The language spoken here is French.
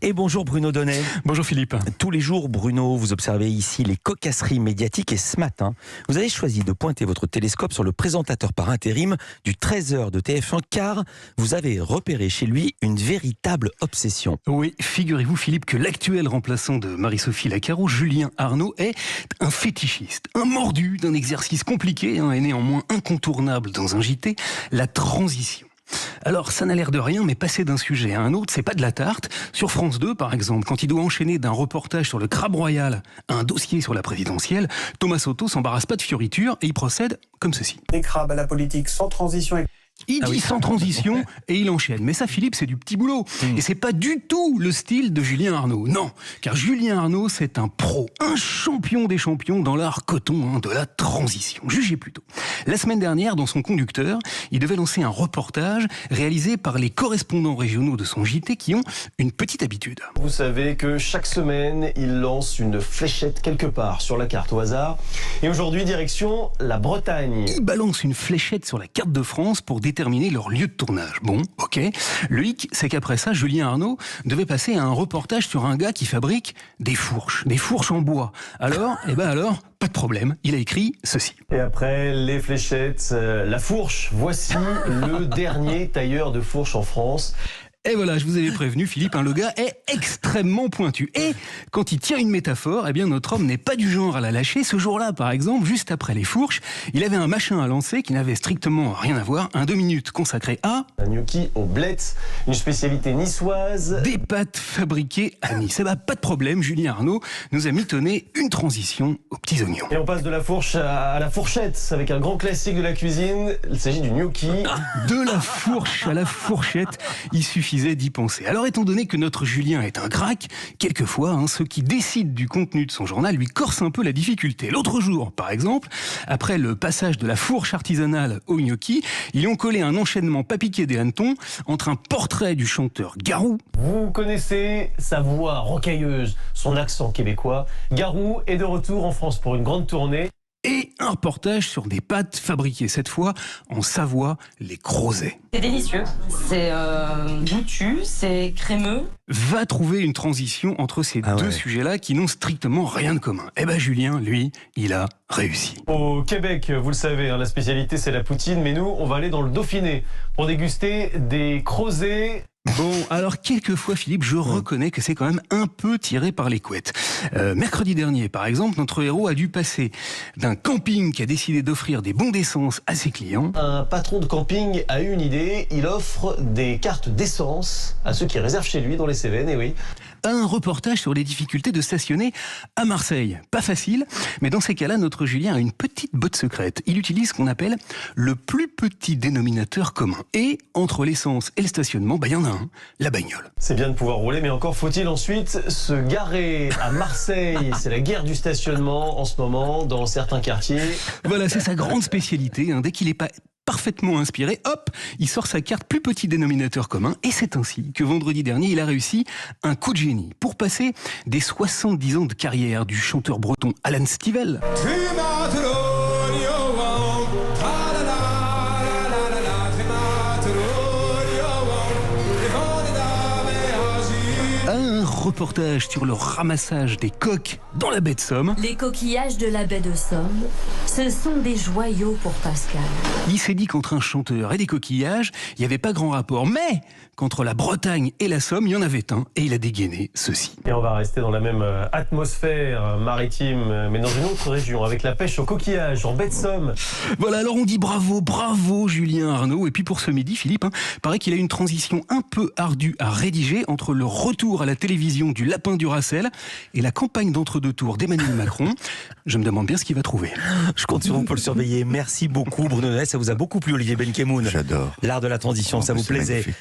Et bonjour Bruno Donnet. Bonjour Philippe. Tous les jours, Bruno, vous observez ici les cocasseries médiatiques et ce matin, vous avez choisi de pointer votre télescope sur le présentateur par intérim du 13h de TF1 car vous avez repéré chez lui une véritable obsession. Oui, figurez-vous Philippe que l'actuel remplaçant de Marie-Sophie Lacaro, Julien Arnaud, est un fétichiste, un mordu d'un exercice compliqué et néanmoins incontournable dans un JT, la transition. Alors, ça n'a l'air de rien, mais passer d'un sujet à un autre, c'est pas de la tarte. Sur France 2, par exemple, quand il doit enchaîner d'un reportage sur le crabe royal à un dossier sur la présidentielle, Thomas Soto s'embarrasse pas de fioritures et il procède comme ceci. Des crabes à la politique sans transition. Il dit sans transition et il enchaîne. Mais ça, Philippe, c'est du petit boulot. Et c'est pas du tout le style de Julien Arnaud. Non, car Julien Arnaud, c'est un pro, un champion des champions dans l'art coton de la transition. Jugez plutôt. La semaine dernière, dans son conducteur, il devait lancer un reportage réalisé par les correspondants régionaux de son JT qui ont une petite habitude. Vous savez que chaque semaine, il lance une fléchette quelque part sur la carte au hasard. Et aujourd'hui, direction la Bretagne. Il balance une fléchette sur la carte de France pour déterminer leur lieu de tournage. Bon, ok. Le hic, c'est qu'après ça, Julien Arnaud devait passer à un reportage sur un gars qui fabrique des fourches en bois. Alors, pas de problème, il a écrit ceci. Et après les fléchettes, la fourche. Voici le dernier tailleur de fourches en France. Et voilà, je vous avais prévenu, Philippe, le gars est extrêmement pointu. Et quand il tient une métaphore, eh bien notre homme n'est pas du genre à la lâcher. Ce jour-là, par exemple, juste après les fourches, il avait un machin à lancer qui n'avait strictement rien à voir. Un 2 minutes consacré à... un gnocchi aux blettes, une spécialité niçoise. Des pâtes fabriquées à Nice. Eh ben, pas de problème, Julien Arnaud nous a mitonné une transition aux petits oignons. Et on passe de la fourche à la fourchette, avec un grand classique de la cuisine. Il s'agit du gnocchi. De la fourche à la fourchette, il suffisait d'y penser. Alors, étant donné que notre Julien est un crack, quelquefois, ceux qui décident du contenu de son journal lui corsent un peu la difficulté. L'autre jour, par exemple, après le passage de la fourche artisanale au gnocchi, ils ont collé un enchaînement pas piqué des hannetons entre un portrait du chanteur Garou. Vous connaissez sa voix rocailleuse, son accent québécois. Garou est de retour en France pour une grande tournée. Et un reportage sur des pâtes fabriquées cette fois en Savoie, les Crozets. C'est délicieux, c'est goûtu, c'est crémeux. Va trouver une transition entre ces deux sujets-là qui n'ont strictement rien de commun. Eh ben Julien, lui, il a réussi. Au Québec, vous le savez, la spécialité c'est la poutine, mais nous, on va aller dans le Dauphiné pour déguster des Crozets. Bon, alors quelquefois, Philippe, je reconnais que c'est quand même un peu tiré par les couettes. Mercredi dernier, par exemple, notre héros a dû passer d'un camping qui a décidé d'offrir des bons d'essence à ses clients. Un patron de camping a eu une idée, il offre des cartes d'essence à ceux qui réservent chez lui dans les Cévennes, et oui. Un reportage sur les difficultés de stationner à Marseille. Pas facile, mais dans ces cas-là, notre Julien a une petite botte secrète. Il utilise ce qu'on appelle le plus petit dénominateur commun. Et entre l'essence et le stationnement, il y en a un, la bagnole. C'est bien de pouvoir rouler, mais encore faut-il ensuite se garer à Marseille. C'est la guerre du stationnement en ce moment dans certains quartiers. Voilà, c'est sa grande spécialité. Dès qu'il n'est pas parfaitement inspiré, hop, il sort sa carte plus petit dénominateur commun et c'est ainsi que vendredi dernier, il a réussi un coup de génie pour passer des 70 ans de carrière du chanteur breton Alan Stivell un reportage sur le ramassage des coques dans la baie de Somme. Les coquillages de la baie de Somme, ce sont des joyaux pour Pascal. Il s'est dit qu'entre un chanteur et des coquillages, il n'y avait pas grand rapport. Mais qu'entre la Bretagne et la Somme, il y en avait un. Et il a dégainé ceci. Et on va rester dans la même atmosphère maritime, mais dans une autre région, avec la pêche aux coquillages en baie de Somme. Voilà, alors on dit bravo, bravo Julien Arnaud. Et puis pour ce midi, Philippe, paraît qu'il a une transition un peu ardue à rédiger entre le retour à la télévision du Lapin du Racel et la campagne d'entre-deux tours d'Emmanuel Macron. Je me demande bien ce qu'il va trouver. Je compte sur vous pour le surveiller. Merci beaucoup Bruno Donnet, ça vous a beaucoup plu Olivier Benkemoun. J'adore. L'art de la transition, ça vous plaisait. Magnifique.